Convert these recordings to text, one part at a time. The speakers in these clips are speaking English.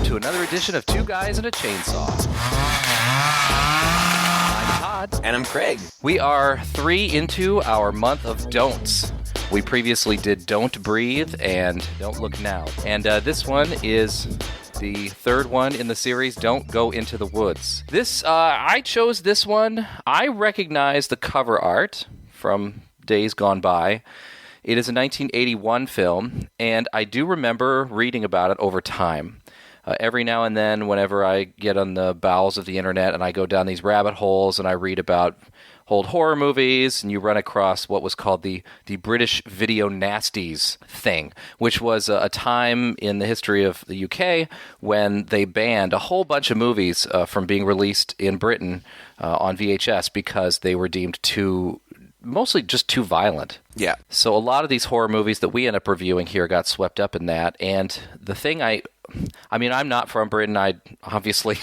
to another edition of Two Guys and a Chainsaw. I'm Todd. And I'm Craig. We are 3 into our month of don'ts. We previously did Don't Breathe and Don't Look Now. And this one is the third one in the series, Don't Go Into the Woods. I chose this one. I recognize the cover art from days gone by. It is a 1981 film, and I do remember reading about it over time. Every now and then, whenever I get on the bowels of the internet and I go down these rabbit holes and I read about old horror movies, and you run across what was called the British Video Nasties thing, which was a time in the history of the UK when they banned a whole bunch of movies from being released in Britain on VHS because they were deemed mostly just too violent. Yeah. So a lot of these horror movies that we end up reviewing here got swept up in that. And the thing I'm not from Britain. Obviously,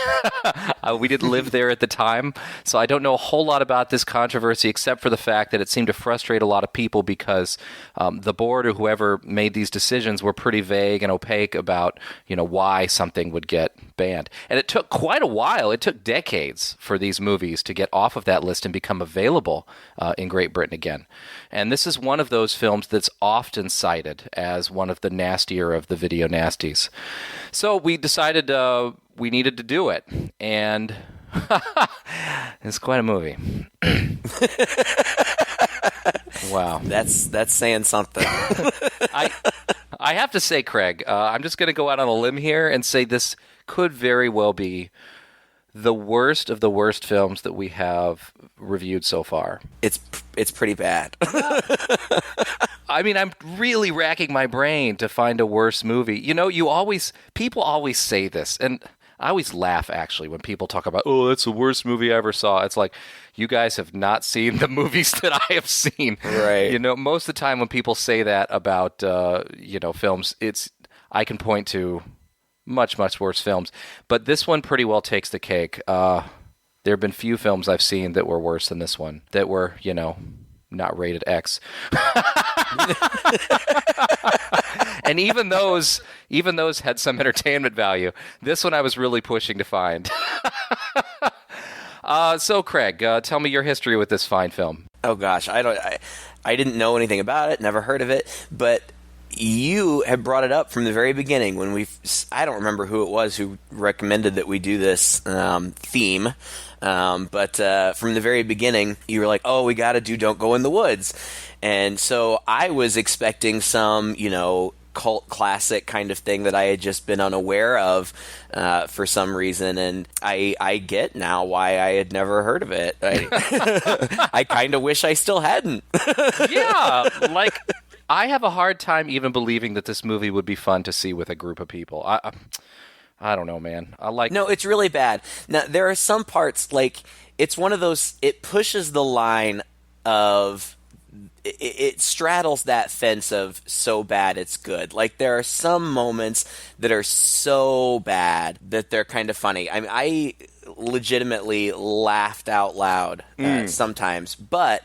we didn't live there at the time, so I don't know a whole lot about this controversy except for the fact that it seemed to frustrate a lot of people because the board or whoever made these decisions were pretty vague and opaque about, why something would get banned. And it took quite a while. It took decades for these movies to get off of that list and become available in Great Britain again. And this is one of those films that's often cited as one of the nastier of the video nasties. So we decided we needed to do it, and it's quite a movie. Wow. That's saying something. I have to say, Craig, I'm just going to go out on a limb here and say this could very well be the worst of the worst films that we have reviewed so far. It's pretty bad. I'm really racking my brain to find a worse movie. People always say this, and I always laugh, actually, when people talk about, oh, that's the worst movie I ever saw. It's like, you guys have not seen the movies that I have seen. Right. Most of the time when people say that about, films, I can point to much, much worse films. But this one pretty well takes the cake. There have been few films I've seen that were worse than this one, that were, not rated X. And even those had some entertainment value. This one I was really pushing to find. So Craig, tell me your history with this fine film. Oh gosh, I didn't know anything about it, never heard of it, but you had brought it up from the very beginning when I don't remember who it was who recommended that we do this theme. But from the very beginning, you were like, oh, we got to do Don't Go in the Woods. And so I was expecting some, cult classic kind of thing that I had just been unaware of for some reason. And I get now why I had never heard of it. I kind of wish I still hadn't. Yeah, I have a hard time even believing that this movie would be fun to see with a group of people. I don't know, man. No, it's really bad. Now, there are some parts, it's one of those, it pushes the line of, it straddles that fence of so bad it's good. There are some moments that are so bad that they're kind of funny. I legitimately laughed out loud sometimes, but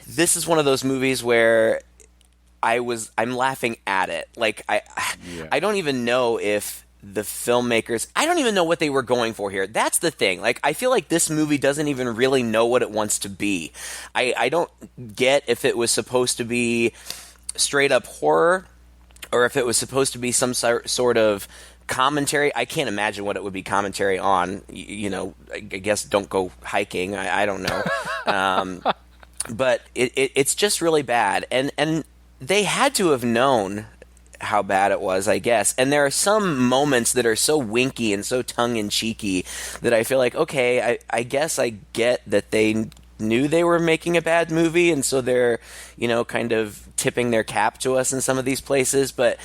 this is one of those movies where I'm laughing at it. I don't even know if the filmmakers, I don't even know what they were going for here. That's the thing. I feel like this movie doesn't even really know what it wants to be. I don't get if it was supposed to be straight up horror or if it was supposed to be some sort of commentary. I can't imagine what it would be commentary on. I guess don't go hiking. I don't know. But it's just really bad. And they had to have known how bad it was, I guess. And there are some moments that are so winky and so tongue-in-cheeky that I feel like, okay, I guess I get that they knew they were making a bad movie, and so they're, kind of tipping their cap to us in some of these places. But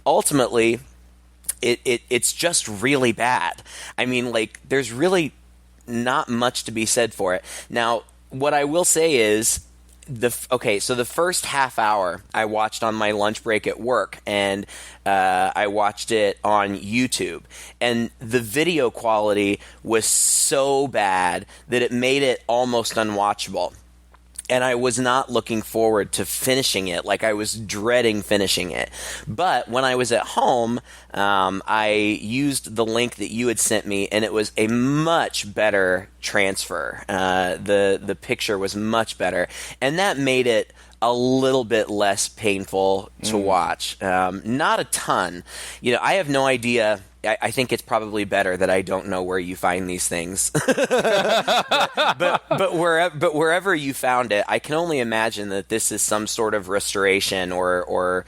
ultimately, it's just really bad. There's really not much to be said for it. Now, what I will say is, so the first half hour I watched on my lunch break at work, and I watched it on YouTube, and the video quality was so bad that it made it almost unwatchable. and I was not looking forward to finishing it. Like, I was dreading finishing it. But when I was at home, I used the link that you had sent me, and it was a much better transfer. The picture was much better, and that made it a little bit less painful to watch. Not a ton. I have no idea. I think it's probably better that I don't know where you find these things. but wherever you found it, I can only imagine that this is some sort of restoration or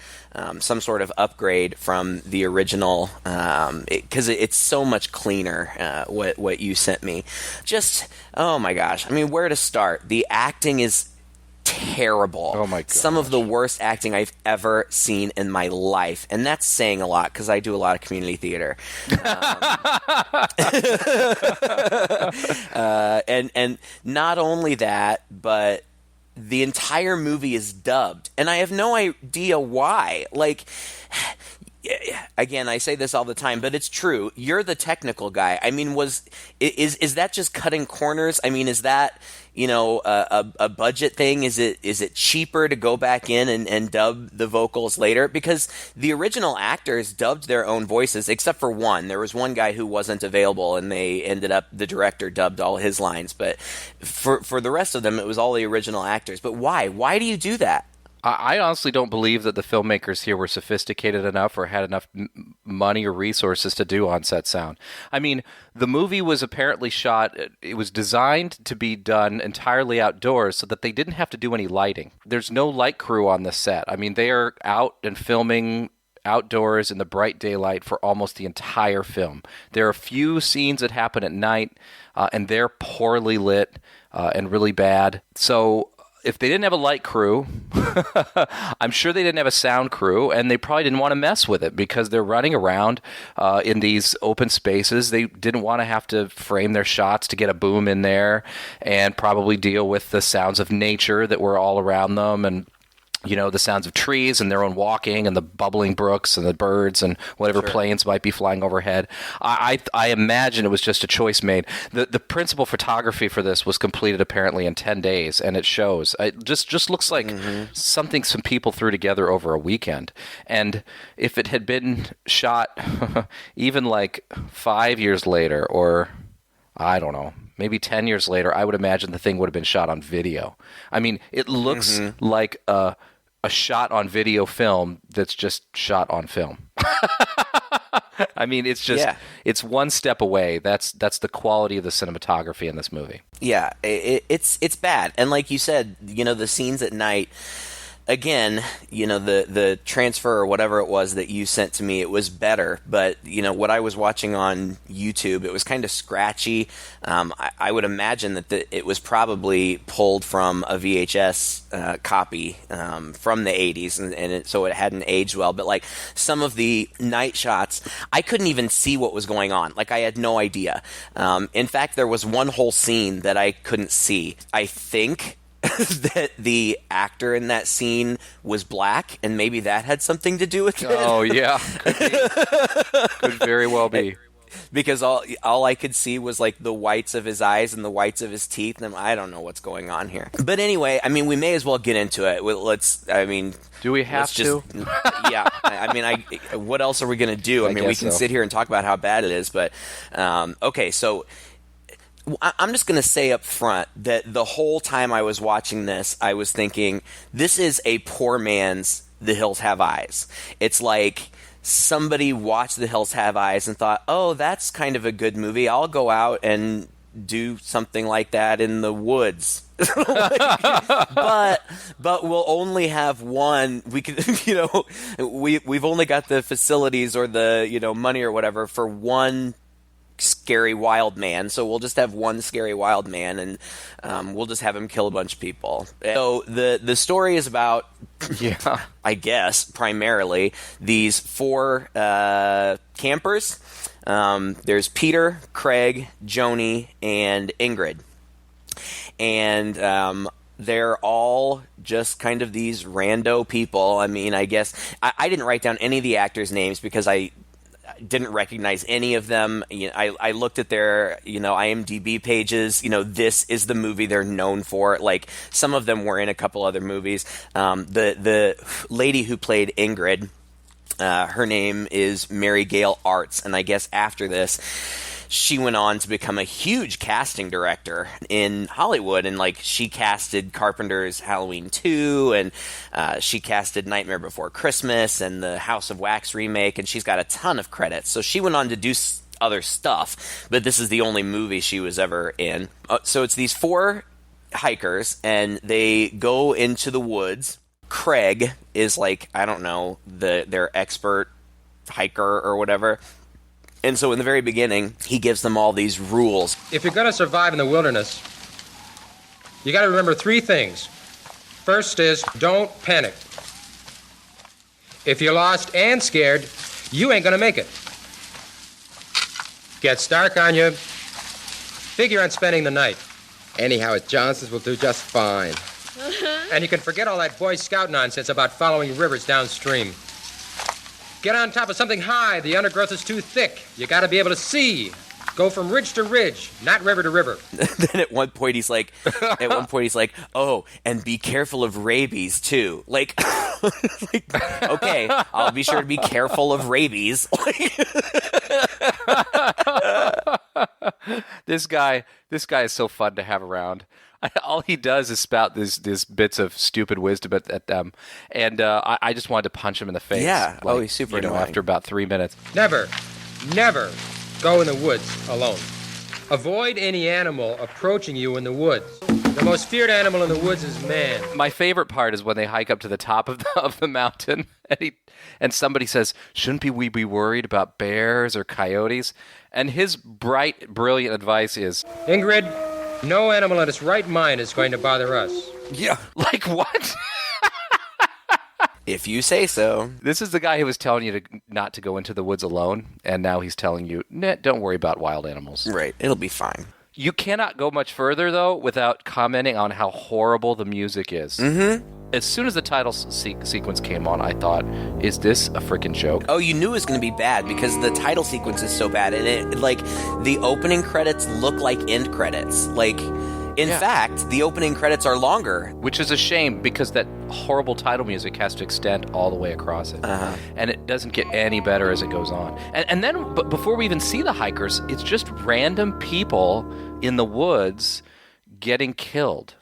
some sort of upgrade from the original, because it's so much cleaner, what you sent me. Just, oh my gosh. I mean, where to start? The acting is terrible. Oh my god. Some of the worst acting I've ever seen in my life. And that's saying a lot because I do a lot of community theater. And not only that, but the entire movie is dubbed. And I have no idea why. Like, again, I say this all the time, but it's true. You're the technical guy. I mean, is that just cutting corners? I mean, is that a budget thing? Is it cheaper to go back in and dub the vocals later? Because the original actors dubbed their own voices, except for one. There was one guy who wasn't available, and the director dubbed all his lines. But for the rest of them, it was all the original actors. But why? Why do you do that? I honestly don't believe that the filmmakers here were sophisticated enough or had enough money or resources to do on-set sound. I mean, the movie was apparently shot, it was designed to be done entirely outdoors so that they didn't have to do any lighting. There's no light crew on the set. I mean, they are out and filming outdoors in the bright daylight for almost the entire film. There are a few scenes that happen at night, and they're poorly lit and really bad. So if they didn't have a light crew, I'm sure they didn't have a sound crew, and they probably didn't want to mess with it because they're running around in these open spaces. They didn't want to have to frame their shots to get a boom in there and probably deal with the sounds of nature that were all around them, and the sounds of trees and their own walking and the bubbling brooks and the birds and whatever planes might be flying overhead. I imagine it was just a choice made. The principal photography for this was completed apparently in 10 days, and it shows. It just looks like something some people threw together over a weekend. And if it had been shot even like 5 years later, or I don't know, maybe 10 years later, I would imagine the thing would have been shot on video. I mean, it looks like a shot on video film that's just shot on film. I mean, it's just, it's one step away. That's the quality of the cinematography in this movie. Yeah, it's bad. And like you said, the scenes at night, again, the transfer or whatever it was that you sent to me, it was better. But, what I was watching on YouTube, it was kind of scratchy. I would imagine that it was probably pulled from a VHS copy from the 80s, and so it hadn't aged well. But, like, some of the night shots, I couldn't even see what was going on. Like, I had no idea. In fact, there was one whole scene that I couldn't see. I think that the actor in that scene was black, and maybe that had something to do with it. Oh, yeah. Could very well be. Because all I could see was like the whites of his eyes and the whites of his teeth, and I don't know what's going on here. But anyway, I mean, we may as well get into it. Do we have to? Yeah. What else are we going to do? I mean, we can sit here and talk about how bad it is, but okay, so I'm just going to say up front that the whole time I was watching this, I was thinking, this is a poor man's The Hills Have Eyes. It's like somebody watched The Hills Have Eyes and thought, oh, that's kind of a good movie. I'll go out and do something like that in the woods. but we'll only have one. We could, we've only got the facilities or the, money or whatever for one scary wild man, so we'll just have one scary wild man, and we'll just have him kill a bunch of people. So the story is about, I guess, primarily these four campers. There's Peter, Craig, Joni, and Ingrid, and they're all just kind of these rando people. I mean, I guess I didn't write down any of the actors' names because I didn't recognize any of them. I looked at their IMDb pages. This is the movie they're known for. Like, some of them were in a couple other movies. The lady who played Ingrid, her name is Mary Gale Arts, and I guess after this, she went on to become a huge casting director in Hollywood, and like she casted Carpenter's Halloween 2, and she casted Nightmare Before Christmas and the House of Wax remake, and she's got a ton of credits. So she went on to do other stuff, but this is the only movie she was ever in. So it's these 4 hikers, and they go into the woods. Craig is like, I don't know, their expert hiker or whatever. And so in the very beginning, he gives them all these rules. If you're going to survive in the wilderness, you got to remember 3 things. First is, don't panic. If you're lost and scared, you ain't going to make it. Gets dark on you, figure on spending the night. Anyhow, at Johnson's will do just fine. And you can forget all that Boy Scout nonsense about following rivers downstream. Get on top of something high. The undergrowth is too thick. You got to be able to see. Go from ridge to ridge, not river to river. Then at one point he's like, oh, and be careful of rabies too. Like, okay, I'll be sure to be careful of rabies. This guy is so fun to have around. All he does is spout these bits of stupid wisdom at them, and I just wanted to punch him in the face. Yeah. He's super annoying. After about 3 minutes. Never go in the woods alone. Avoid any animal approaching you in the woods. The most feared animal in the woods is man. My favorite part is when they hike up to the top of the mountain, and somebody says, "Shouldn't we be worried about bears or coyotes?" And his bright, brilliant advice is, Ingrid, no animal in its right mind is going to bother us. Yeah. Like what? If you say so. This is the guy who was telling you not to go into the woods alone, and now he's telling you, don't worry about wild animals. Right. It'll be fine. You cannot go much further, though, without commenting on how horrible the music is. Mm-hmm. As soon as the title sequence came on, I thought, is this a freaking joke? Oh, you knew it was going to be bad because the title sequence is so bad. And it, like, the opening credits look like end credits. Like, in fact, the opening credits are longer. Which is a shame because that horrible title music has to extend all the way across it. Uh-huh. And it doesn't get any better as it goes on. And then, but before we even see the hikers, it's just random people in the woods getting killed.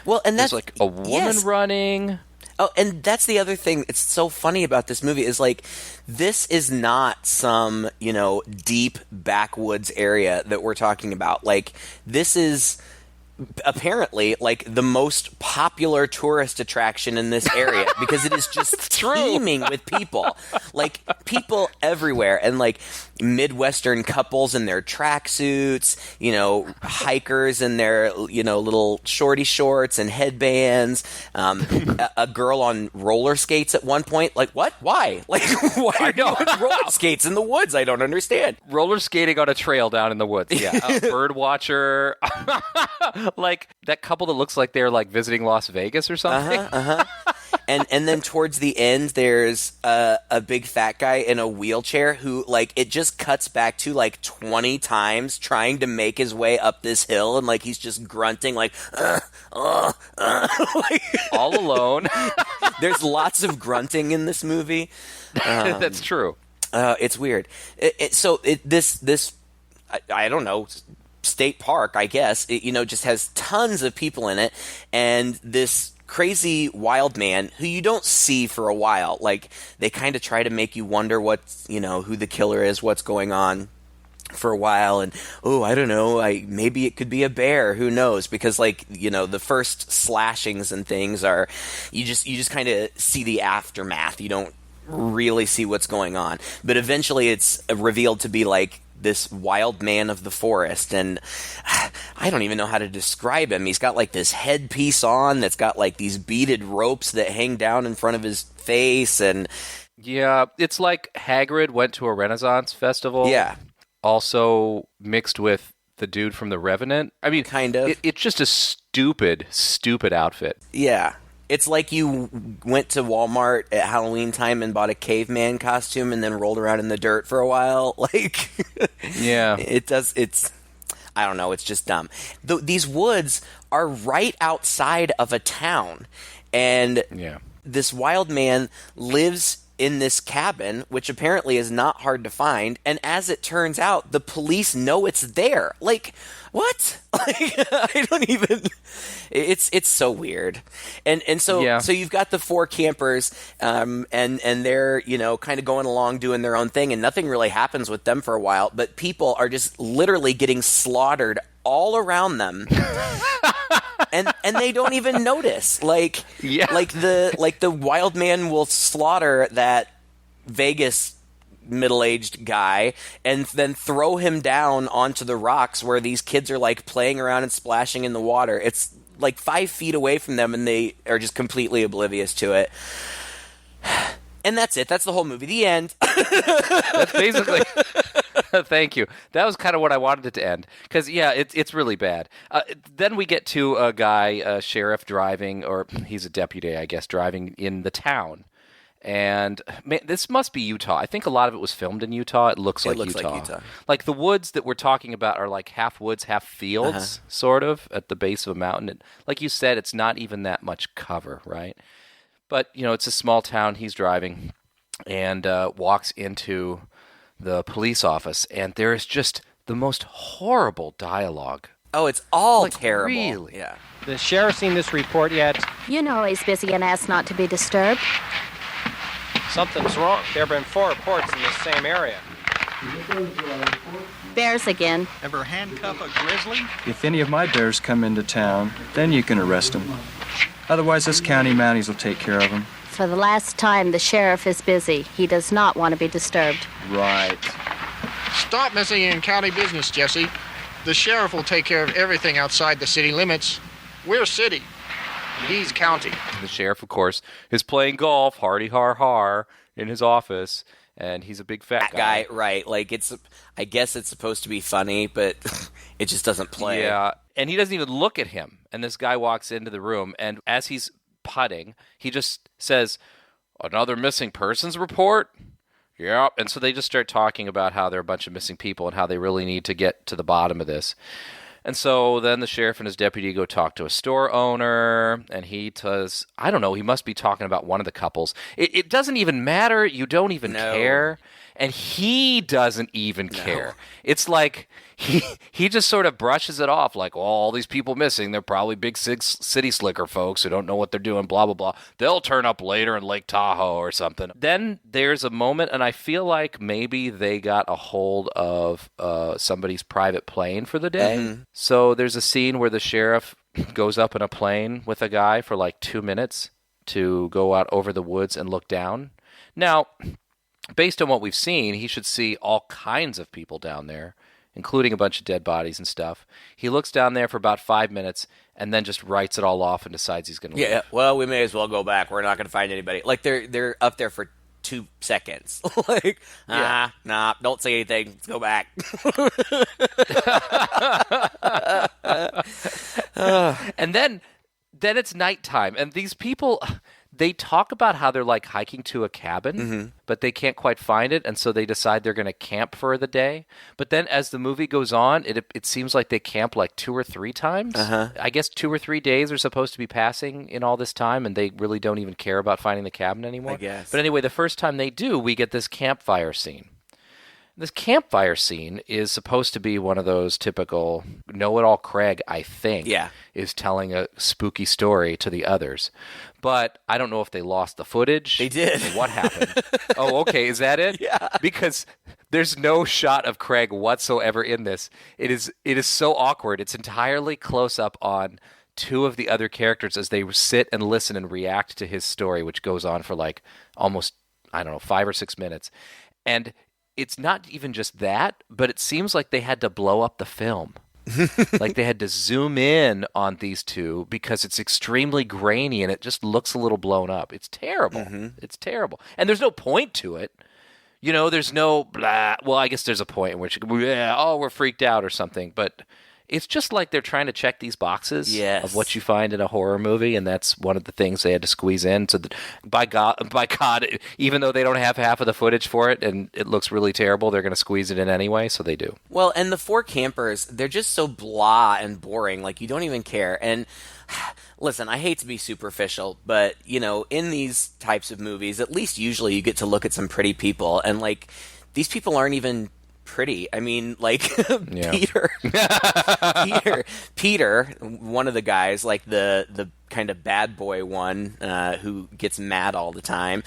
Well, and that's There's like a woman running. Oh, and that's the other thing. It's so funny about this movie is like, this is not some, deep backwoods area that we're talking about. Like, this is apparently like the most popular tourist attraction in this area because it is just teeming with people, like people everywhere, and like Midwestern couples in their tracksuits, hikers in their little shorty shorts and headbands, a girl on roller skates at one point. Like, what? Why? Like, why are you on roller skates in the woods? I don't understand. Roller skating on a trail down in the woods. Yeah, a bird watcher. Like that couple that looks like they're like visiting Las Vegas or something. And then towards the end, there's a big fat guy in a wheelchair who, like, it just cuts back to like 20 times trying to make his way up this hill, and like he's just grunting like, like, all alone. There's lots of grunting in this movie. That's true. It's weird. This I don't know. State park, I guess, just has tons of people in it, and this crazy wild man who you don't see for a while. Like, they kind of try to make you wonder who the killer is, what's going on for a while, and I don't know, maybe it could be a bear, who knows, because like, the first slashings and things are, you just kind of see the aftermath. You don't really see what's going on, but eventually it's revealed to be like this wild man of the forest, and I don't even know how to describe him. He's got like this headpiece on that's got like these beaded ropes that hang down in front of his face, and yeah, it's like Hagrid went to a Renaissance festival. Yeah, also mixed with the dude from The Revenant. I mean, kind of. It's just a stupid outfit. Yeah. It's like you went to Walmart at Halloween time and bought a caveman costume and then rolled around in the dirt for a while. Like, Yeah. it's, I don't know, it's just dumb. These woods are right outside of a town, and Yeah. this wild man lives in this cabin, which apparently is not hard to find, and as it turns out, the police know it's there. Like, what? Like, I don't even. It's so weird, and so Yeah. so you've got the four campers, and they're kind of going along doing their own thing, and nothing really happens with them for a while, but people are just literally getting slaughtered all around them. And they don't even notice. Like, Yeah. like the wild man will slaughter that Vegas middle-aged guy and then throw him down onto the rocks where these kids are like playing around and splashing in the water. It's like 5 feet away from them, and they are just completely oblivious to it. And that's it. That's the whole movie. The end. That's basically. Thank you. That was kind of what I wanted it to end. Because, yeah, it's really bad. Then we get to a guy, a sheriff driving, or he's a deputy, I guess, driving in the town. And man, this must be Utah. I think a lot of it was filmed in Utah. It looks like Utah. Like the woods that we're talking about are like half woods, half fields, sort of, at the base of a mountain. And like you said, it's not even that much cover, right? But, it's a small town. He's driving and walks into the police office, and there is just the most horrible dialogue. Oh, it's all terrible. Really? Yeah. The sheriff seen this report yet? You know he's busy and asked not to be disturbed. Something's wrong. There have been 4 reports in the same area. Bears again. Ever handcuff a grizzly? If any of my bears come into town, then you can arrest them. Otherwise, this county Mounties will take care of them. For the last time, the sheriff is busy. He does not want to be disturbed. Right. Stop messing in county business, Jesse. The sheriff will take care of everything outside the city limits. We're city. He's county. The sheriff, of course, is playing golf, hardy har har, in his office, and he's a big fat Guy, right? Like I guess it's supposed to be funny, but it just doesn't play. Yeah, and he doesn't even look at him. And this guy walks into the room, and as he's putting, he just says, "Another missing persons report?" Yeah, and so they just start talking about how there are a bunch of missing people and how they really need to get to the bottom of this. And so then the sheriff and his deputy go talk to a store owner, and he does, I don't know, he must be talking about one of the couples. It doesn't even matter. You don't even care. And he doesn't even care. It's like he just sort of brushes it off like, all these people missing, they're probably big city slicker folks who don't know what they're doing, blah, blah, blah. They'll turn up later in Lake Tahoe or something. Then there's a moment, and I feel like maybe they got a hold of somebody's private plane for the day. Mm-hmm. So there's a scene where the sheriff goes up in a plane with a guy for like 2 minutes to go out over the woods and look down. Now, based on what we've seen, he should see all kinds of people down there, including a bunch of dead bodies and stuff. He looks down there for about 5 minutes and then just writes it all off and decides he's going to leave. Yeah, well, we may as well go back. We're not going to find anybody. Like, they're up there for 2 seconds. Like, nah, don't say anything. Let's go back. And then it's nighttime, and these people, they talk about how they're like hiking to a cabin, but they can't quite find it, and so they decide they're going to camp for the day. But then as the movie goes on, it seems like they camp like 2 or 3 times. I guess 2 or 3 days are supposed to be passing in all this time, and they really don't even care about finding the cabin anymore. I guess. But anyway, the first time they do, we get this campfire scene. This campfire scene is supposed to be one of those typical know-it-all Craig, I think, is telling a spooky story to the others. But I don't know if they lost the footage. They did. Or what happened? Oh, okay. Is that it? Yeah. Because there's no shot of Craig whatsoever in this. It is so awkward. It's entirely close up on 2 of the other characters as they sit and listen and react to his story, which goes on for like almost, 5 or 6 minutes. And it's not even just that, but it seems like they had to blow up the film. Like they had to zoom in on these 2 because it's extremely grainy and it just looks a little blown up. It's terrible. It's terrible. And there's no point to it. There's no blah. Well, I guess there's a point in which, we're freaked out or something, but It's just like they're trying to check these boxes Yes. of what you find in a horror movie, and that's one of the things they had to squeeze in. So, that, by God, even though they don't have half of the footage for it, and it looks really terrible, they're going to squeeze it in anyway. So they do. Well, and the 4 campers, they're just so blah and boring. Like, you don't even care. And listen, I hate to be superficial, but, you know, in these types of movies, at least usually you get to look at some pretty people. And, like, these people aren't even pretty. I mean, like, Yeah. Peter, one of the guys, like the kind of bad boy one who gets mad all the time.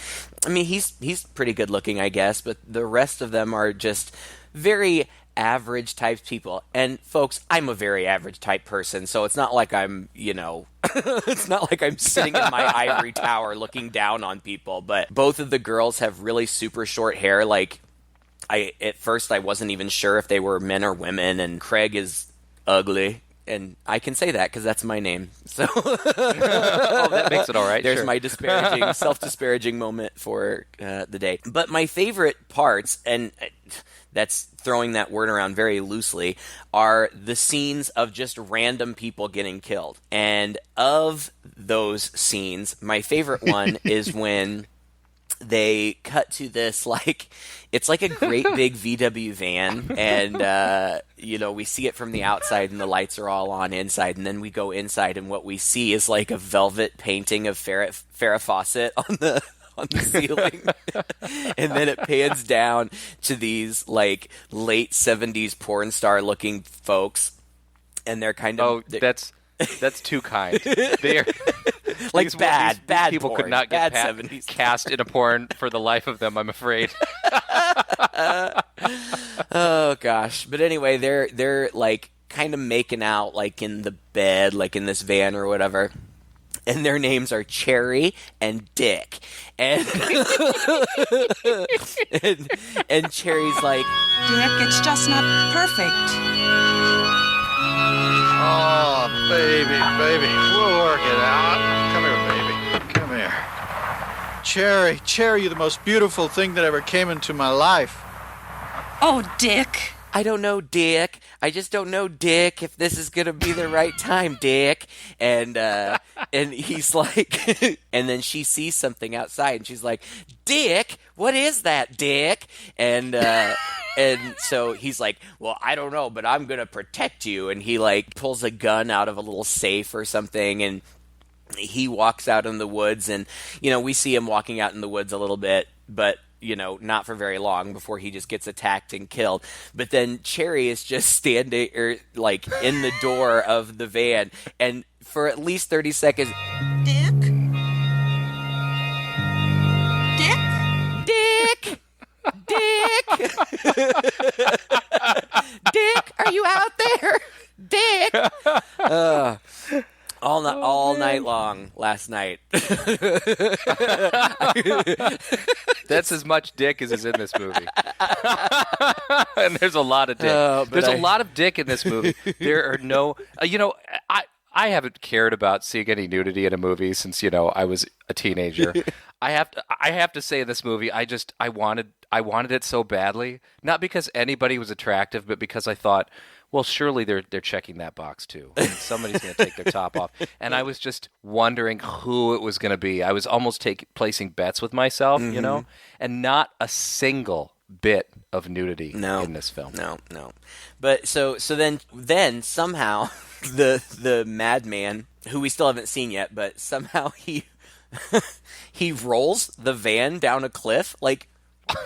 I mean, he's pretty good looking, I guess, but the rest of them are just very average type people. And folks, I'm a very average type person, so it's not like I'm, you know, it's not like I'm sitting in my ivory tower looking down on people. But both of the girls have really super short hair, like. At first I wasn't even sure if they were men or women, and Craig is ugly, and I can say that because that's my name. So That makes it all right. there's Sure. my self-disparaging moment for the day. But my favorite parts, and that's throwing that word around very loosely, are the scenes of just random people getting killed. And of those scenes, my favorite one is when they cut to this, like, it's like a great big VW van, and, you know, we see it from the outside, and the lights are all on inside, and then we go inside, and what we see is, like, a velvet painting of Farrah Fawcett on the ceiling. And then it pans down to these, like, late 70s porn star-looking folks, and they're kind of... That's too kind. They're like bad people porn, could not get bad 70s. cast in a porn for the life of them, I'm afraid. Oh gosh. But anyway, they're like kind of making out like in the bed, like in this van or whatever. And their names are Cherry and Dick. And and Cherry's like, Dick, it's just not perfect. Oh, baby, we'll work it out. Come here, baby. Come here. Cherry, you're the most beautiful thing that ever came into my life. Oh, Dick. I don't know, Dick. I just don't know, Dick, if this is gonna be the right time, Dick. And he's like, and then she sees something outside, and she's like, Dick, what is that, Dick? And so he's like, well, I don't know, but I'm gonna protect you. And he like pulls a gun out of a little safe or something, and he walks out in the woods, and you know, we see him walking out in the woods a little bit, but you know, not for very long before he just gets attacked and killed. But then Cherry is just standing like in the door of the van, and for at least 30 seconds, Dick? Dick? Dick, Dick, are you out there, Dick? All night long last night. That's as much dick as is in this movie. And there's a lot of dick. There's a lot of dick in this movie. There are no... you know, I haven't cared about seeing any nudity in a movie since, you know, I was a teenager. I have to say in this movie, I wanted it so badly. Not because anybody was attractive, but because I thought, well, surely they're checking that box too. I mean, somebody's going to take their top off. And I was just wondering who it was going to be. I was almost placing bets with myself, you know, and not a single bit of nudity in this film. No. But so then somehow the madman, who we still haven't seen yet, but somehow he rolls the van down a cliff. Like,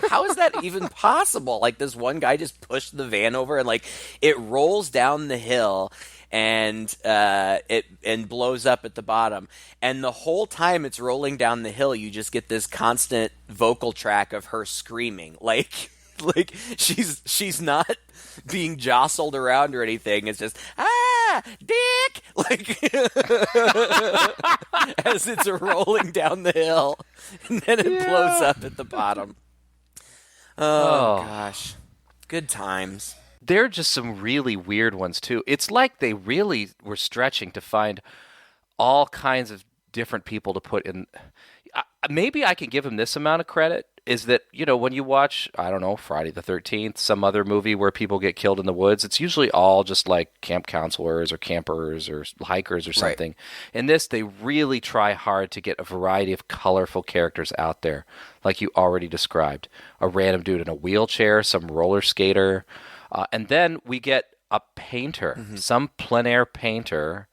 how is that even possible? Like, this one guy just pushed the van over, and like it rolls down the hill, and it blows up at the bottom. And the whole time it's rolling down the hill, you just get this constant vocal track of her screaming, like she's not being jostled around or anything. It's just Dick, like as it's rolling down the hill, and then it blows up at the bottom. Oh gosh, good times. There are just some really weird ones too. It's like they really were stretching to find all kinds of different people to put in. Maybe I can give him this amount of credit. is that, when you watch, I don't know, Friday the 13th, some other movie where people get killed in the woods, it's usually all just like camp counselors or campers or hikers or something. Right. In this, they really try hard to get a variety of colorful characters out there, like you already described. A random dude in a wheelchair, some roller skater, and then we get a painter, some plein air painter,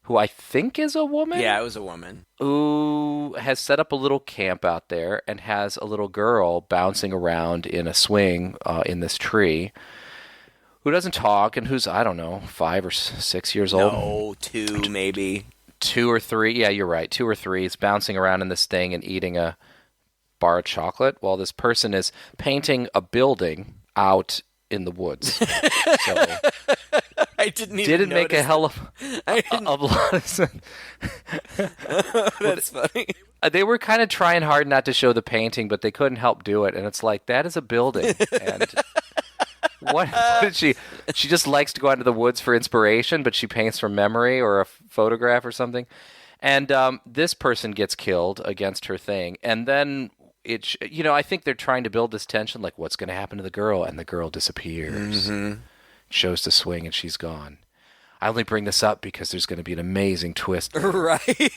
who I think is a woman? Yeah, it was a woman. Who has set up a little camp out there and has a little girl bouncing around in a swing in this tree who doesn't talk and who's, I don't know, 5 or 6 years old. No, 2 maybe. 2 or 3. Yeah, you're right. 2 or 3 is bouncing around in this thing and eating a bar of chocolate while this person is painting a building out in the woods. So, I didn't make a hell of a lot of sense. That's funny. They were kind of trying hard not to show the painting, but they couldn't help do it. And it's like, that is a building. And what did she just likes to go out into the woods for inspiration, but she paints from memory or a photograph or something. And this person gets killed against her thing. And then I think they're trying to build this tension, like what's going to happen to the girl, and the girl disappears. Shows the swing, and she's gone. I only bring this up because there's going to be an amazing twist. Right.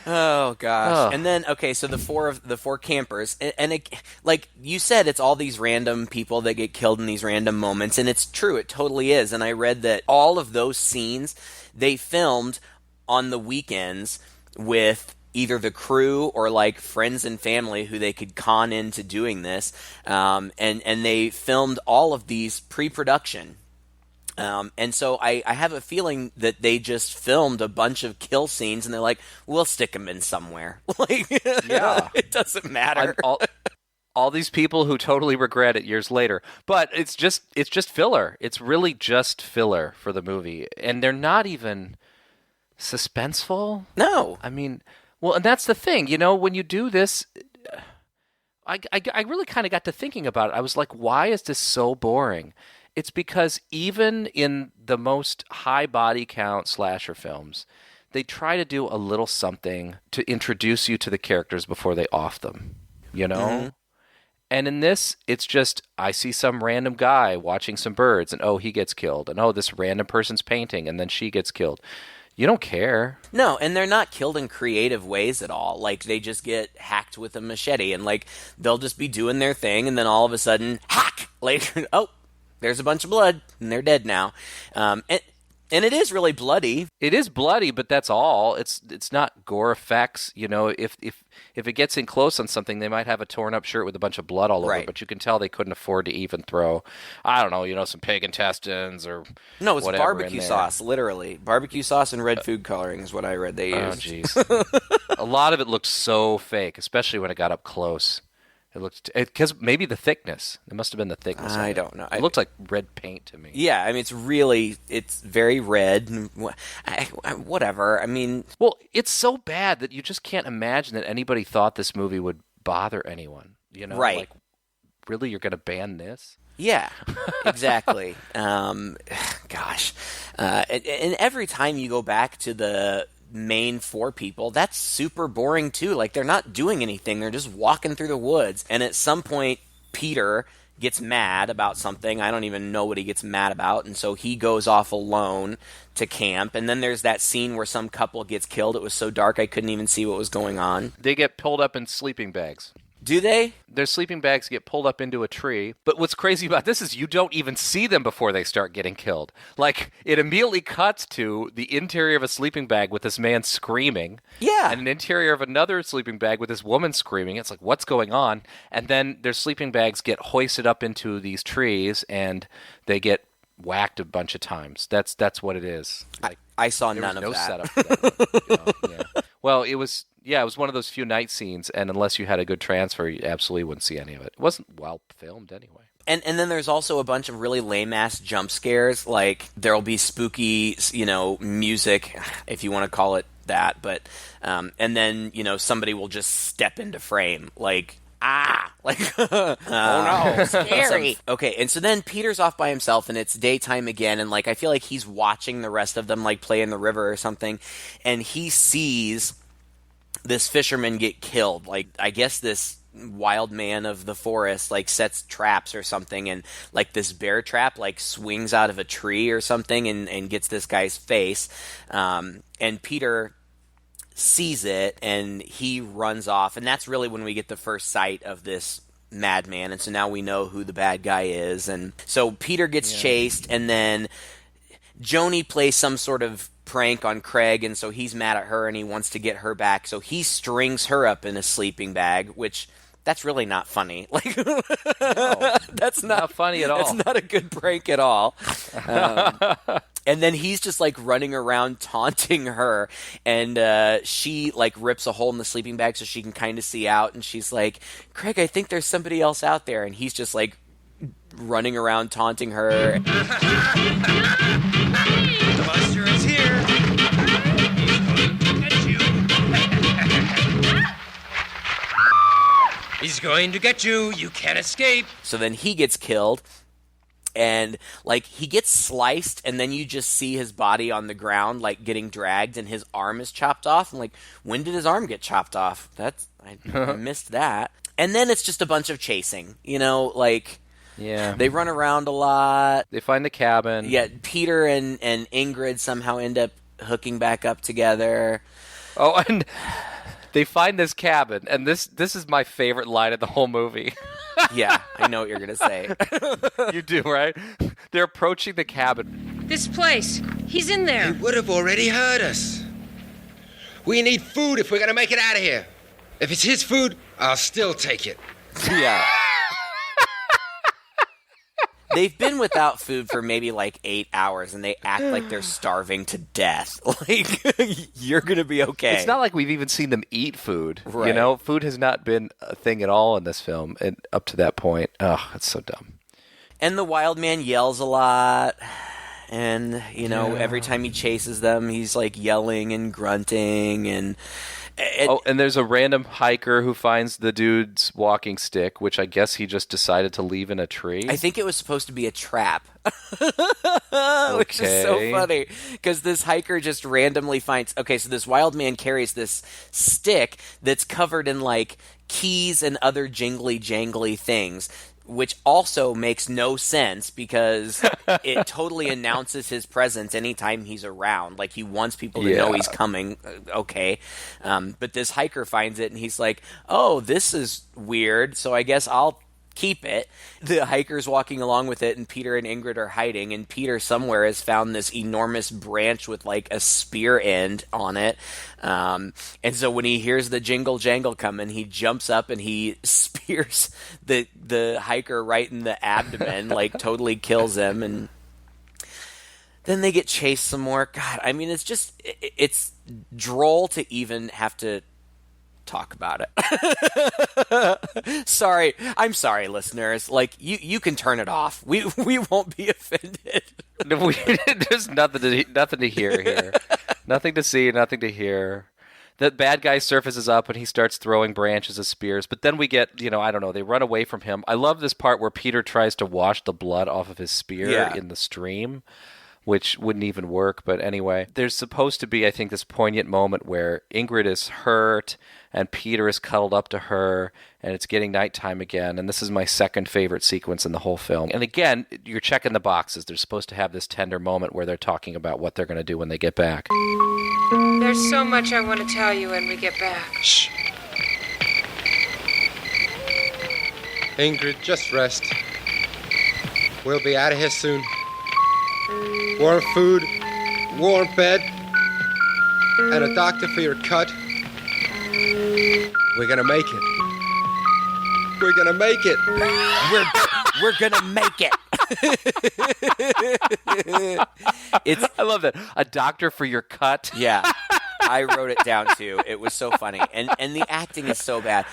Oh gosh. And then so the four campers, and it, like you said, it's all these random people that get killed in these random moments, and it's true, it totally is. And I read that all of those scenes they filmed on the weekends with either the crew or like friends and family who they could con into doing this, and they filmed all of these pre-production. And so I have a feeling that they just filmed a bunch of kill scenes, and they're like, we'll stick them in somewhere. Like, yeah, it doesn't matter. All these people who totally regret it years later, but it's just filler. It's really just filler for the movie, and they're not even suspenseful. No, I mean. Well, and that's the thing, when you do this, I really kind of got to thinking about it. I was like, why is this so boring? It's because even in the most high body count slasher films, they try to do a little something to introduce you to the characters before they off them, And in this, it's just, I see some random guy watching some birds, and he gets killed. And this random person's painting, and then she gets killed. You don't care. No, and they're not killed in creative ways at all. Like, they just get hacked with a machete, and, like, they'll just be doing their thing, and then all of a sudden, hack! Later, there's a bunch of blood, and they're dead now. And it is really bloody. It is bloody, but that's all. It's not gore effects. If it gets in close on something, they might have a torn up shirt with a bunch of blood all over. Right. But you can tell they couldn't afford to even throw, I don't know, some pig intestines or no, it's whatever barbecue sauce, literally. Barbecue sauce and red food coloring is what I read they used. Oh, jeez. A lot of it looked so fake, especially when it got up close. It looked, because maybe the thickness. It must have been the thickness. I don't know. It looked like red paint to me. Yeah, I mean, it's very red. Whatever. I mean, well, it's so bad that you just can't imagine that anybody thought this movie would bother anyone. Right? Like, really, you're going to ban this? Yeah, exactly. Gosh, and every time you go back to the main 4 people, that's super boring too. Like, they're not doing anything, they're just walking through the woods, and at some point Peter gets mad about something. I don't even know what he gets mad about, and so he goes off alone to camp. And then there's that scene where some couple gets killed. It was so dark I couldn't even see what was going on. They get pulled up in sleeping bags. Do they? Their sleeping bags get pulled up into a tree. But what's crazy about this is you don't even see them before they start getting killed. Like, it immediately cuts to the interior of a sleeping bag with this man screaming. Yeah. And an interior of another sleeping bag with this woman screaming. It's like, what's going on? And then their sleeping bags get hoisted up into these trees, and they get whacked a bunch of times. That's what it is. Like, I saw none of no that. Setup for that. Yeah. Well, it was one of those few night scenes, and unless you had a good transfer, you absolutely wouldn't see any of it. It wasn't well filmed anyway. And then there's also a bunch of really lame-ass jump scares. Like, there'll be spooky, music, if you want to call it that. But and then, somebody will just step into frame. Like, oh no, scary. Okay, and so then Peter's off by himself, and it's daytime again, and like I feel like he's watching the rest of them like play in the river or something, and he sees this fisherman get killed. Like, I guess this wild man of the forest like sets traps or something, and like this bear trap like swings out of a tree or something and gets this guy's face. And Peter sees it and he runs off, and that's really when we get the first sight of this madman. And so now we know who the bad guy is. And so Peter gets chased, and then Joni plays some sort of prank on Craig, and so he's mad at her and he wants to get her back. So he strings her up in a sleeping bag, which that's really not funny. Like, No, that's not funny at all. That's not a good prank at all. And then he's just like running around taunting her, and she like rips a hole in the sleeping bag so she can kind of see out, and she's like, "Craig, I think there's somebody else out there," and he's just like running around taunting her. The monster is here. He's going to get you. You can't escape. So then he gets killed, and like he gets sliced, and then you just see his body on the ground like getting dragged, and his arm is chopped off. I'm like, when did his arm get chopped off? I missed that. And then it's just a bunch of chasing, like they run around a lot. They find the cabin. Yeah, Peter and Ingrid somehow end up hooking back up together. Oh, and they find this cabin, and this is my favorite line of the whole movie. Yeah, I know what you're going to say. You do, right? They're approaching the cabin. This place. He's in there. He would have already heard us. We need food if we're going to make it out of here. If it's his food, I'll still take it. Yeah. They've been without food for maybe like 8 hours, and they act like they're starving to death. Like, you're going to be okay. It's not like we've even seen them eat food. Right. Food has not been a thing at all in this film and up to that point. Oh, it's so dumb. And the wild man yells a lot. And, every time he chases them, he's like yelling and grunting and and there's a random hiker who finds the dude's walking stick, which I guess he just decided to leave in a tree. I think it was supposed to be a trap. Which is so funny, because this hiker just randomly finds... Okay, so this wild man carries this stick that's covered in, like, keys and other jingly-jangly things, which also makes no sense because it totally announces his presence anytime he's around. Like, he wants people to know he's coming. Okay. But this hiker finds it, and he's like, oh, this is weird, so I guess I'll keep it. The hiker's walking along with it, and Peter and Ingrid are hiding, and Peter somewhere has found this enormous branch with like a spear end on it. And so when he hears the jingle jangle coming, he jumps up and he spears the hiker right in the abdomen, like totally kills him. And then they get chased some more. God, I mean, it's droll to even have to talk about it. I'm sorry, listeners. Like, you can turn it off. We won't be offended. There's nothing to hear here. Nothing to see, nothing to hear. The bad guy surfaces up and he starts throwing branches as spears. But then we get, I don't know, they run away from him. I love this part where Peter tries to wash the blood off of his spear in the stream, which wouldn't even work. But anyway, there's supposed to be, I think, this poignant moment where Ingrid is hurt and Peter is cuddled up to her, and it's getting nighttime again. And this is my second favorite sequence in the whole film. And again, you're checking the boxes. They're supposed to have this tender moment where they're talking about what they're going to do when they get back. There's so much I want to tell you when we get back. Shh. Ingrid, just rest. We'll be out of here soon. Warm food, warm bed, and a doctor for your cut. We're gonna make it. We're gonna make it. We're gonna make it. I love that. A doctor for your cut. Yeah. I wrote it down too. It was so funny, and the acting is so bad.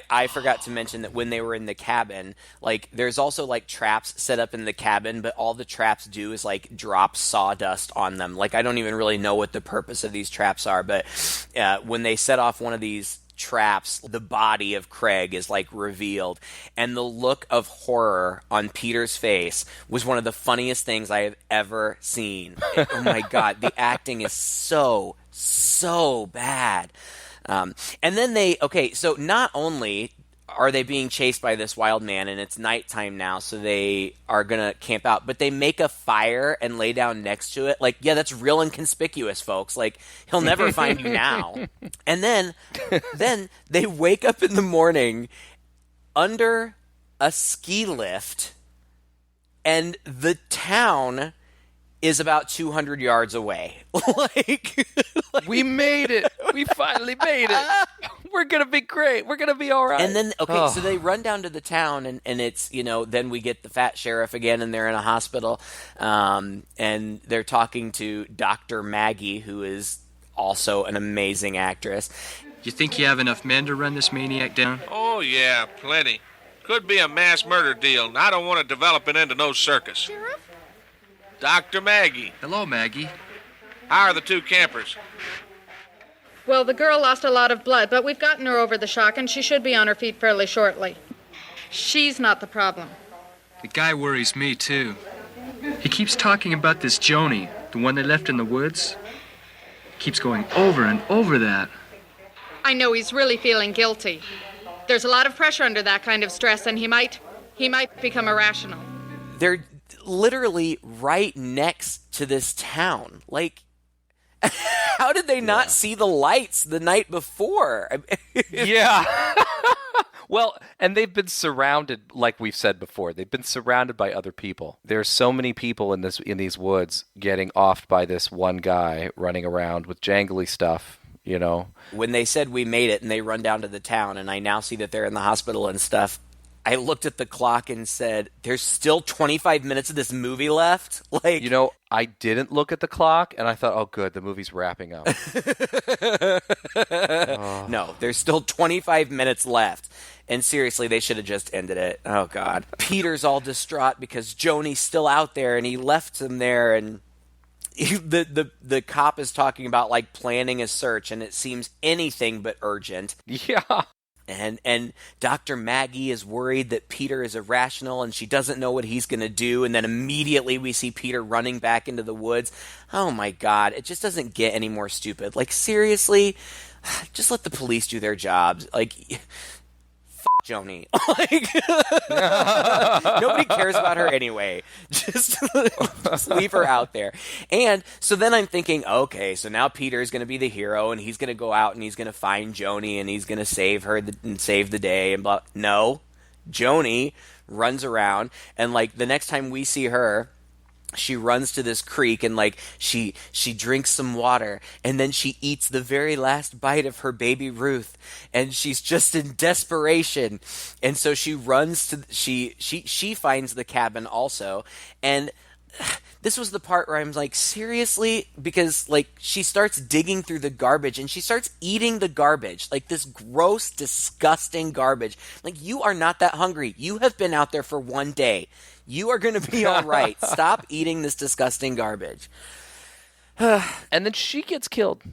I forgot to mention that when they were in the cabin, like there's also like traps set up in the cabin, but all the traps do is like drop sawdust on them. Like I don't even really know what the purpose of these traps are, but when they set off one of these traps, the body of Craig is like revealed, and the look of horror on Peter's face was one of the funniest things I have ever seen. Oh my god, the acting is so bad. And then so not only are they being chased by this wild man, and it's nighttime now, so they are going to camp out, but they make a fire and lay down next to it. Like, yeah, that's real inconspicuous, folks. Like, he'll never find you now. And then they wake up in the morning under a ski lift, and the town is about 200 yards away. like, we made it. We finally made it. We're going to be great. We're going to be all right. And then, so they run down to the town, and it's, then we get the fat sheriff again, and they're in a hospital. And they're talking to Dr. Maggie, who is also an amazing actress. You think you have enough men to run this maniac down? Oh, yeah, plenty. Could be a mass murder deal, and I don't want to develop it into no circus. Sheriff? Dr. Maggie. Hello, Maggie. How are the two campers? Well, the girl lost a lot of blood, but we've gotten her over the shock, and she should be on her feet fairly shortly. She's not the problem. The guy worries me, too. He keeps talking about this Joni, the one they left in the woods. Keeps going over and over that. I know he's really feeling guilty. There's a lot of pressure under that kind of stress, and he might become irrational. They're literally right next to this town. Like, how did they not see the lights the night before? Yeah. Well, and they've been surrounded, like we've said before, they've been surrounded by other people. There's so many people in these woods getting offed by this one guy running around with jangly stuff, When they said we made it and they run down to the town, and I now see that they're in the hospital and stuff, I looked at the clock and said, there's still 25 minutes of this movie left? Like, I didn't look at the clock, and I thought, oh, good, the movie's wrapping up. No, there's still 25 minutes left. And seriously, they should have just ended it. Oh, God. Peter's all distraught because Joni's still out there, and he left him there, and the cop is talking about, like, planning a search, and it seems anything but urgent. Yeah. And Dr. Maggie is worried that Peter is irrational and she doesn't know what he's going to do. And then immediately we see Peter running back into the woods. Oh, my God. It just doesn't get any more stupid. Like, seriously, just let the police do their jobs. Like, Joni. Nobody cares about her anyway. Just leave her out there. And so then I'm thinking, okay, so now Peter's going to be the hero, and he's going to go out and he's going to find Joni, and he's going to save her and save the day. And blah. No, Joni runs around, and like the next time we see her, she runs to this creek and like she drinks some water, and then she eats the very last bite of her baby Ruth, and she's just in desperation. And so she runs to she finds the cabin also. And this was the part where I'm like, seriously? Because like she starts digging through the garbage and she starts eating the garbage, like this gross, disgusting garbage. Like, you are not that hungry. You have been out there for one day. You are going to be all right. Stop eating this disgusting garbage. And then she gets killed.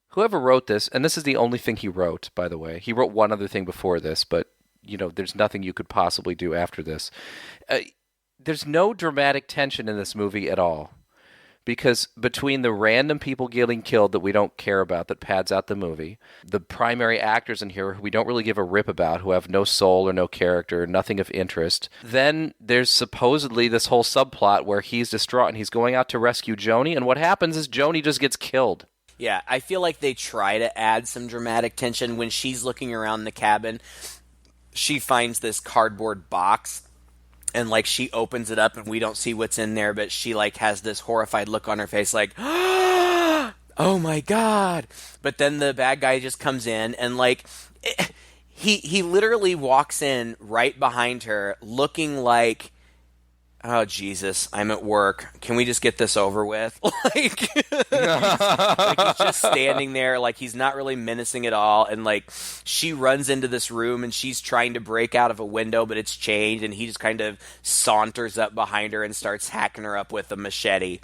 Whoever wrote this, and this is the only thing he wrote, by the way. He wrote one other thing before this, but, there's nothing you could possibly do after this. There's no dramatic tension in this movie at all. Because between the random people getting killed that we don't care about, that pads out the movie, the primary actors in here who we don't really give a rip about, who have no soul or no character, nothing of interest, then there's supposedly this whole subplot where he's distraught and he's going out to rescue Joni, and what happens is Joni just gets killed. Yeah, I feel like they try to add some dramatic tension. When she's looking around the cabin, she finds this cardboard box. And, like, she opens it up and we don't see what's in there, but she, like, has this horrified look on her face, like, oh, my God. But then the bad guy just comes in and, like, he literally walks in right behind her looking like, oh, Jesus, I'm at work. Can we just get this over with? Like he's just standing there, like he's not really menacing at all. And like she runs into this room and she's trying to break out of a window, but it's chained. And he just kind of saunters up behind her and starts hacking her up with a machete.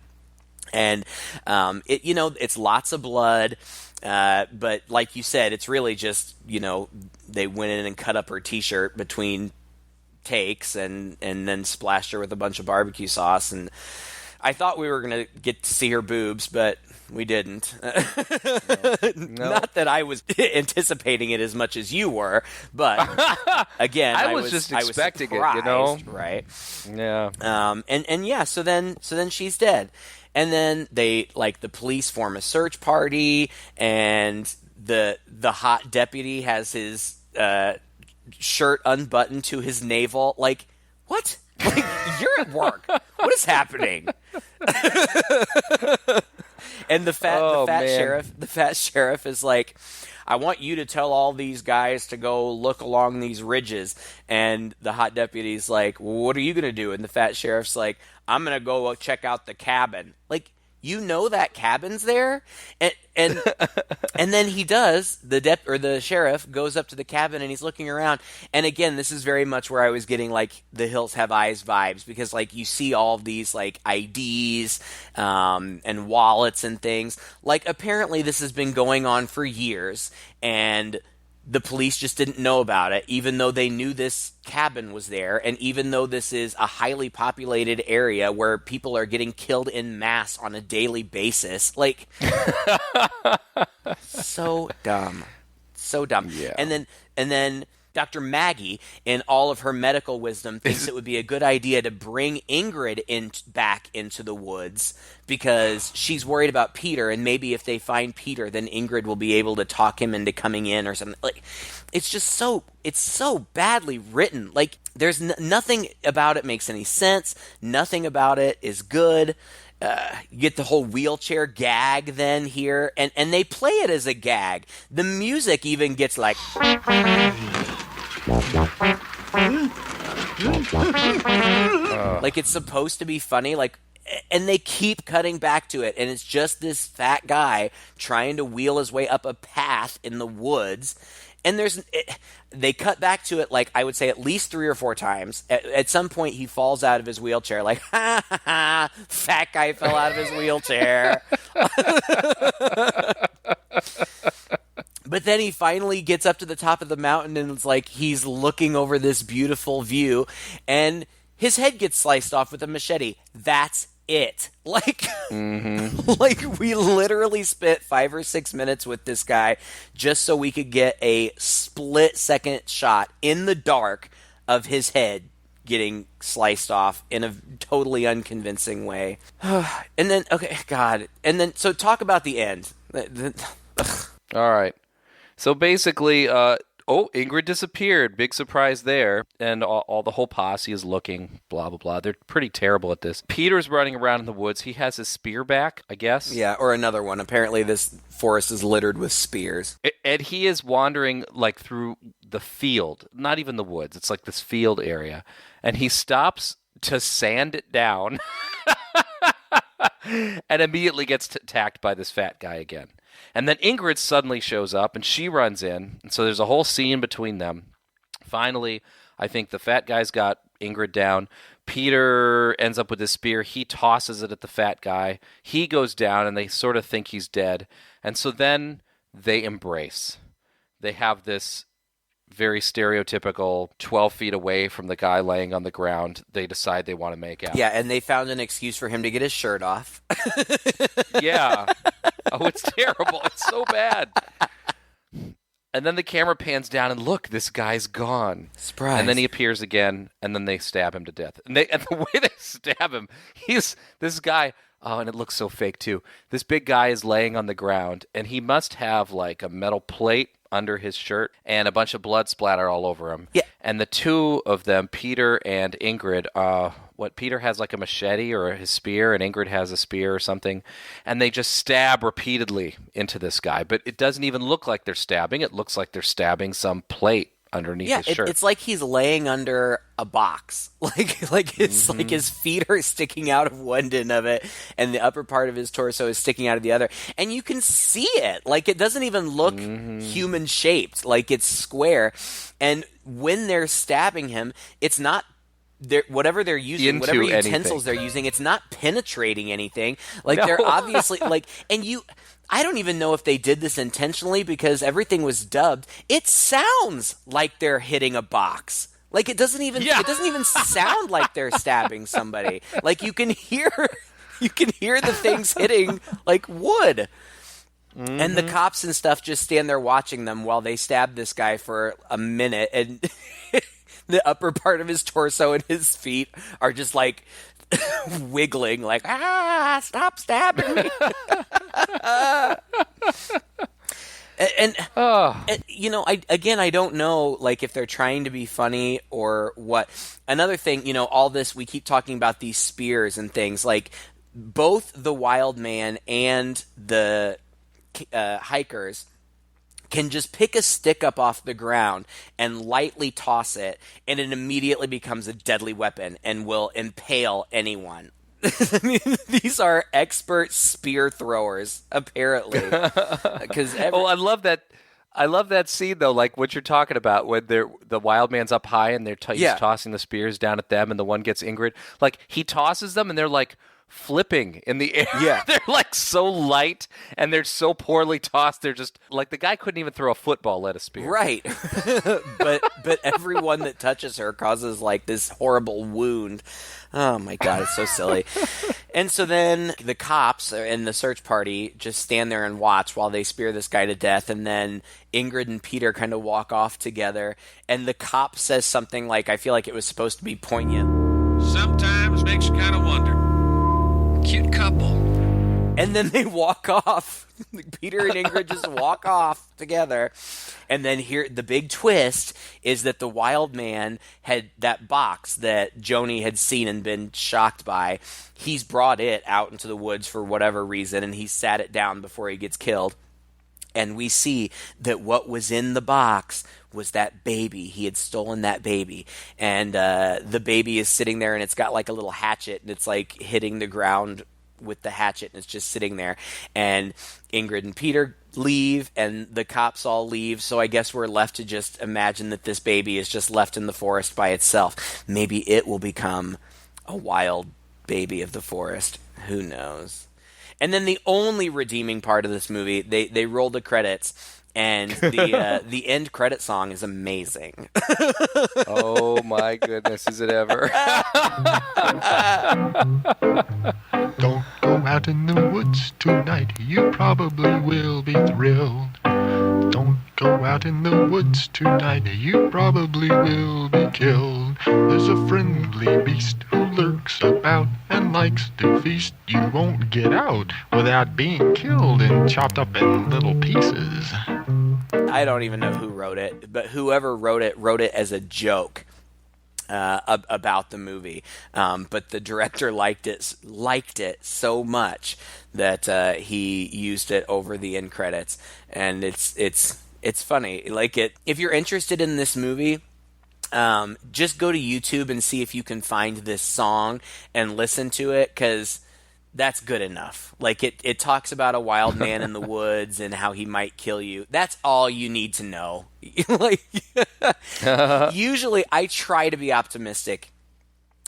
And it's lots of blood. But like you said, it's really just, they went in and cut up her T-shirt between takes and then splashed her with a bunch of barbecue sauce. And I thought we were going to get to see her boobs, but we didn't. No. Not that I was anticipating it as much as you were, but again, I was just expecting it, you know? Right? Yeah. And yeah, so then she's dead. And then the police form a search party, and the hot deputy has his shirt unbuttoned to his navel. Like, what? Like, you're at work. What is happening? And the fat sheriff is like, I want you to tell all these guys to go look along these ridges. And the hot deputy's like, well, what are you going to do? And the fat sheriff's like, I'm going to go check out the cabin. Like, you know that cabin's there? And then he does, the sheriff goes up to the cabin and he's looking around. And again, this is very much where I was getting like the Hills Have Eyes vibes, because like you see all of these like IDs and wallets and things. Like, apparently this has been going on for years, and the police just didn't know about it, even though they knew this cabin was there, and even though this is a highly populated area where people are getting killed in mass on a daily basis. Like, so dumb. So dumb. Yeah. And then Dr. Maggie, in all of her medical wisdom, thinks it would be a good idea to bring Ingrid back into the woods, because she's worried about Peter, and maybe if they find Peter, then Ingrid will be able to talk him into coming in or something. Like, it's just so badly written. Like, there's nothing about it makes any sense. Nothing about it is good. You get the whole wheelchair gag then here, and they play it as a gag. The music even gets like... like it's supposed to be funny, like, and they keep cutting back to it, and it's just this fat guy trying to wheel his way up a path in the woods. And they cut back to it, like, I would say at least 3 or 4 times. At some point, he falls out of his wheelchair, like, ha, ha, ha, fat guy fell out of his wheelchair. But then he finally gets up to the top of the mountain, and it's like he's looking over this beautiful view, and his head gets sliced off with a machete. That's it. Like, like, we literally spent 5 or 6 minutes with this guy just so we could get a split-second shot in the dark of his head getting sliced off in a totally unconvincing way. And then, okay, God. And then, so talk about the end. All right. So basically, Ingrid disappeared. Big surprise there. And all the whole posse is looking, blah, blah, blah. They're pretty terrible at this. Peter's running around in the woods. He has his spear back, I guess. Yeah, or another one. Apparently this forest is littered with spears. And he is wandering, like, through the field. Not even the woods. It's like this field area. And he stops to sand it down and immediately gets attacked by this fat guy again. And then Ingrid suddenly shows up, and she runs in. And so there's a whole scene between them. Finally, I think the fat guy's got Ingrid down. Peter ends up with his spear. He tosses it at the fat guy. He goes down, and they sort of think he's dead. And so then they embrace. They have this very stereotypical 12 feet away from the guy laying on the ground. They decide they want to make out. Yeah, and they found an excuse for him to get his shirt off. Yeah. Oh, it's terrible. It's so bad. And then the camera pans down, and look, this guy's gone. Surprise. And then he appears again, and then they stab him to death. And the way they stab him, this guy, oh, and it looks so fake too. This big guy is laying on the ground, and he must have like a metal plate under his shirt and a bunch of blood splatter all over him. Yeah. And the two of them, Peter and Ingrid, Peter has like a machete or his spear, and Ingrid has a spear or something, and they just stab repeatedly into this guy. But it doesn't even look like they're stabbing. It looks like they're stabbing some plate underneath his shirt. It's like he's laying under a box. Like it's like his feet are sticking out of one end of it, and the upper part of his torso is sticking out of the other. And you can see it. Like, it doesn't even look human shaped. Like, it's square. And when they're stabbing him, it's not whatever they're using, whatever utensils they're using, it's not penetrating anything. Like, they're obviously like, and I don't even know if they did this intentionally, because everything was dubbed. It sounds like they're hitting a box. Like, it doesn't even sound like they're stabbing somebody. Like, you can hear You can hear the things hitting like wood. And the cops and stuff just stand there watching them while they stab this guy for a minute, and the upper part of his torso and his feet are just like wiggling, like, stop stabbing me. And you know, I don't know, like, if they're trying to be funny or what. Another thing, you know, all this, we keep talking about these spears and things, like, both the wild man and the hikers can just pick a stick up off the ground and lightly toss it, and it immediately becomes a deadly weapon and will impale anyone. I mean, these are expert spear throwers, apparently. I love that. I love that scene, though, like what you're talking about, when the wild man's up high and he's tossing the spears down at them, and the one gets Ingrid. Like, he tosses them, and they're like flipping in the air. Yeah. They're like so light, and they're so poorly tossed. They're just like, the guy couldn't even throw a football, let a spear. Right. but everyone that touches her causes like this horrible wound. Oh my God, it's so silly. And so then the cops and the search party just stand there and watch while they spear this guy to death, and then Ingrid and Peter kind of walk off together, and the cop says something like, I feel like it was supposed to be poignant. Sometimes makes you kind of wonder. Cute couple. And then they walk off. Peter and Ingrid just walk off together. And then here, the big twist is that the wild man had that box that Joni had seen and been shocked by. He's brought it out into the woods for whatever reason, and he sat it down before he gets killed. And we see that what was in the box was that baby. He had stolen that baby. And the baby is sitting there, and it's got like a little hatchet, and it's like hitting the ground with the hatchet, and it's just sitting there. And Ingrid and Peter leave, and the cops all leave, so I guess we're left to just imagine that this baby is just left in the forest by itself. Maybe it will become a wild baby of the forest. Who knows? And then the only redeeming part of this movie, they roll the credits, and the end credit song is amazing. Oh my goodness, is it ever? Don't go out in the woods tonight, you probably will be thrilled. Don't go out in the woods tonight, you probably will be killed. There's a friendly beast who lurks about and likes to feast. You won't get out without being killed and chopped up in little pieces. I don't even know who wrote it, but whoever wrote it as a joke about the movie. But the director liked it so much that he used it over the end credits, and it's funny. Like, if you're interested in this movie, just go to YouTube and see if you can find this song and listen to it, because that's good enough. Like, it talks about a wild man in the woods and how he might kill you. That's all you need to know. Like, usually I try to be optimistic,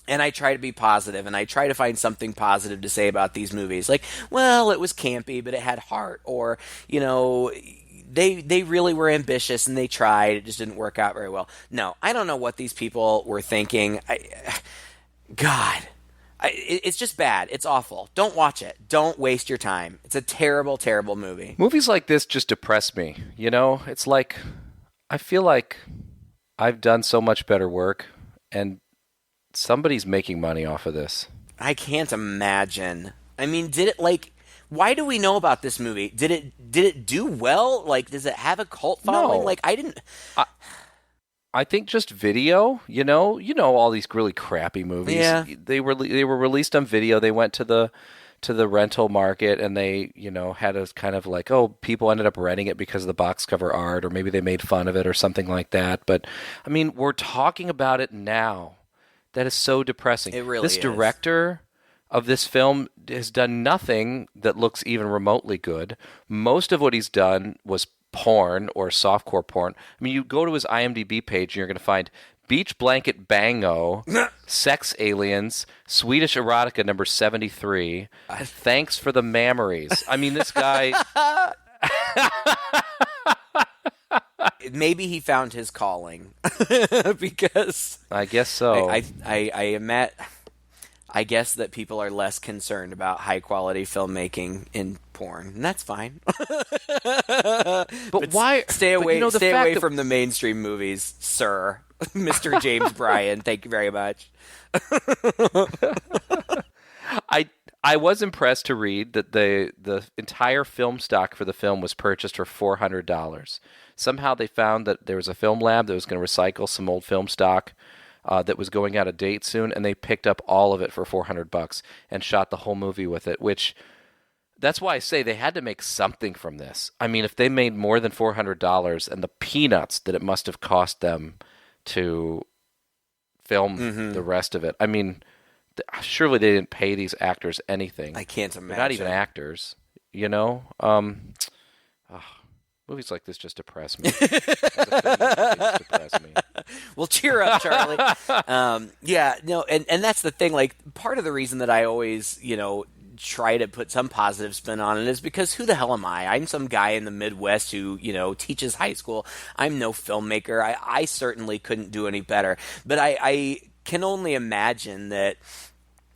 and I try to be positive, and I try to find something positive to say about these movies. Like, well, it was campy, but it had heart, or, you know, they really were ambitious and they tried. It just didn't work out very well. No, I don't know what these people were thinking. It's just bad. It's awful. Don't watch it. Don't waste your time. It's a terrible, terrible movie. Movies like this just depress me. You know, it's like, I feel like I've done so much better work, and somebody's making money off of this. I can't imagine. I mean, why do we know about this movie? Did it do well? Like, does it have a cult following? No. Like, I didn't. I think just video, you know all these really crappy movies. Yeah. They were released on video. They went to the rental market, and they, had a kind of like, people ended up renting it because of the box cover art, or maybe they made fun of it or something like that. But I mean, we're talking about it now. That is so depressing. It really This is. director of this film has done nothing that looks even remotely good. Most of what he's done was porn or softcore porn. I mean, you go to his IMDb page and you're going to find Beach Blanket Bango, Sex Aliens, Swedish Erotica number 73, Thanks for the Mammaries. I mean, this guy... Maybe he found his calling because I guess so. I guess that people are less concerned about high-quality filmmaking in porn, and that's fine. But why? Stay away, but, stay away from the mainstream movies, sir. Mr. James Bryan, thank you very much. I was impressed to read that the entire film stock for the film was purchased for $400. Somehow they found that there was a film lab that was going to recycle some old film stock that was going out of date soon, and they picked up all of it for $400 and shot the whole movie with it, which that's why I say they had to make something from this. I mean, if they made more than $400 and the peanuts that it must have cost them to film the rest of it, I mean, surely they didn't pay these actors anything. I can't imagine. They're not even actors, movies like this just depress me. Well, cheer up, Charlie. And that's the thing. Like, part of the reason that I always, try to put some positive spin on it is because who the hell am I? I'm some guy in the Midwest who, teaches high school. I'm no filmmaker. I certainly couldn't do any better. But I can only imagine that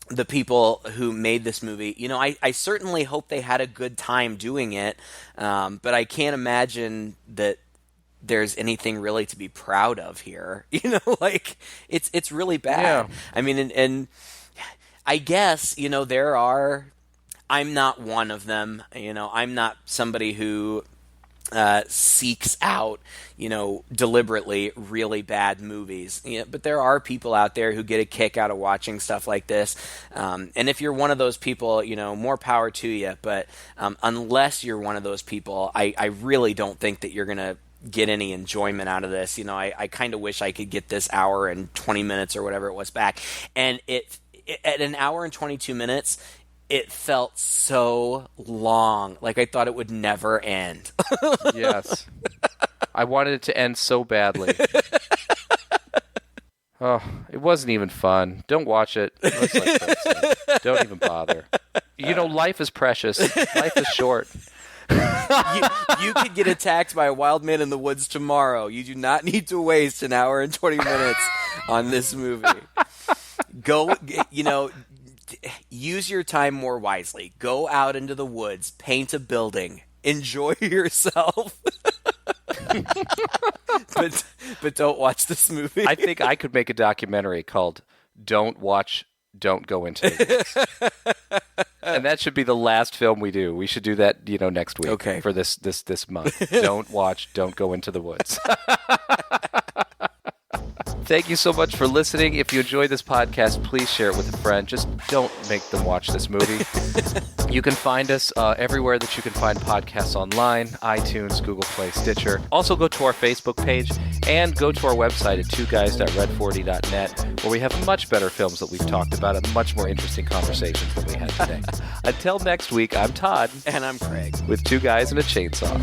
the people who made this movie, I certainly hope they had a good time doing it, but I can't imagine that there's anything really to be proud of here. It's really bad. Yeah. I mean, and I guess, I'm not one of them. I'm not somebody who seeks out, deliberately really bad movies. But there are people out there who get a kick out of watching stuff like this. And if you're one of those people, more power to you. But unless you're one of those people, I really don't think that you're going to get any enjoyment out of this. I kind of wish I could get this hour and 20 minutes or whatever it was back. And at an hour and 22 minutes, it felt so long. Like I thought it would never end. Yes. I wanted it to end so badly. Oh, it wasn't even fun. Don't watch it. Don't even bother. Life is precious. Life is short. You could get attacked by a wild man in the woods tomorrow. You do not need to waste an hour and 20 minutes on this movie. Go, use your time more wisely. Go out into the woods, paint a building, enjoy yourself. but don't watch this movie. I think I could make a documentary called Don't Go Into the Woods. And that should be the last film we do. We should do that, next week. Okay. For this month. Don't Go Into the Woods. Thank you so much for listening. If you enjoyed this podcast, please share it with a friend. Just don't make them watch this movie. You can find us everywhere that you can find podcasts online, iTunes, Google Play, Stitcher. Also go to our Facebook page and go to our website at twoguys.red40.net, where we have much better films that we've talked about and much more interesting conversations than we had today. Until next week, I'm Todd. And I'm Craig. With Two Guys and a Chainsaw.